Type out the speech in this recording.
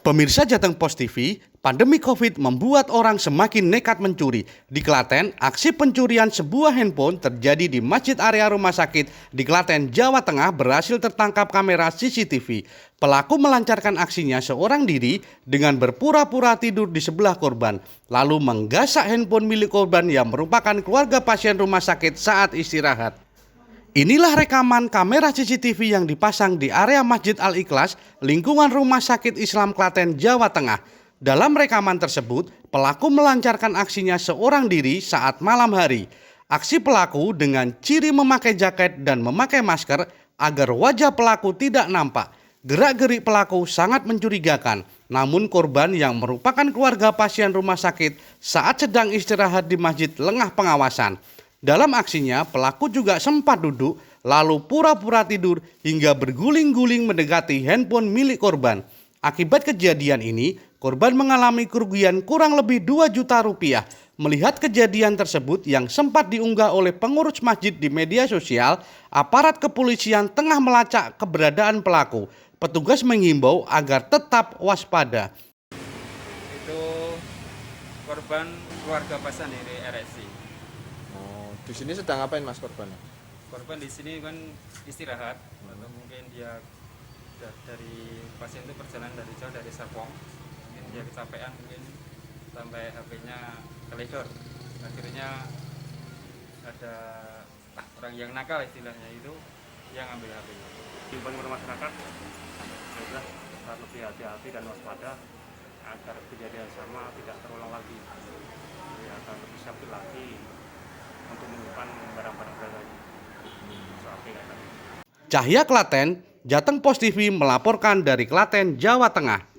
Pemirsa Jateng Pos TV, pandemi COVID membuat orang semakin nekat mencuri. Di Klaten, aksi pencurian sebuah handphone terjadi di masjid area rumah sakit di Klaten, Jawa Tengah berhasil tertangkap kamera CCTV. Pelaku melancarkan aksinya seorang diri dengan berpura-pura tidur di sebelah korban, lalu menggasak handphone milik korban yang merupakan keluarga pasien rumah sakit saat istirahat. Inilah rekaman kamera CCTV yang dipasang di area Masjid Al-Ikhlas, lingkungan Rumah Sakit Islam Klaten, Jawa Tengah. Dalam rekaman tersebut, pelaku melancarkan aksinya seorang diri saat malam hari. Aksi pelaku dengan ciri memakai jaket dan memakai masker agar wajah pelaku tidak nampak. Gerak-gerik pelaku sangat mencurigakan, namun korban yang merupakan keluarga pasien rumah sakit saat sedang istirahat di masjid lengah pengawasan. Dalam aksinya, pelaku juga sempat duduk, lalu pura-pura tidur hingga berguling-guling mendekati handphone milik korban. Akibat kejadian ini, korban mengalami kerugian kurang lebih 2 juta rupiah. Melihat kejadian tersebut yang sempat diunggah oleh pengurus masjid di media sosial, aparat kepolisian tengah melacak keberadaan pelaku. Petugas menghimbau agar tetap waspada. Itu korban keluarga pasien dari RSI. Di sini sedang ngapain mas korban? Korban di sini kan istirahat, atau mungkin dia dari pasien itu perjalanan dari jauh dari Serpong, mungkin dia kecapean mungkin sampai HP-nya keledor. Akhirnya ada orang yang nakal istilahnya itu yang ambil HP-nya. Himbauan kepada masyarakat sudah harus lebih hati-hati dan waspada agar kejadian sama tidak terulang lagi, agar lebih siap lagi untuk menyimpan barang-barang berharga. Cahya Klaten, Jateng Pos TV melaporkan dari Klaten, Jawa Tengah.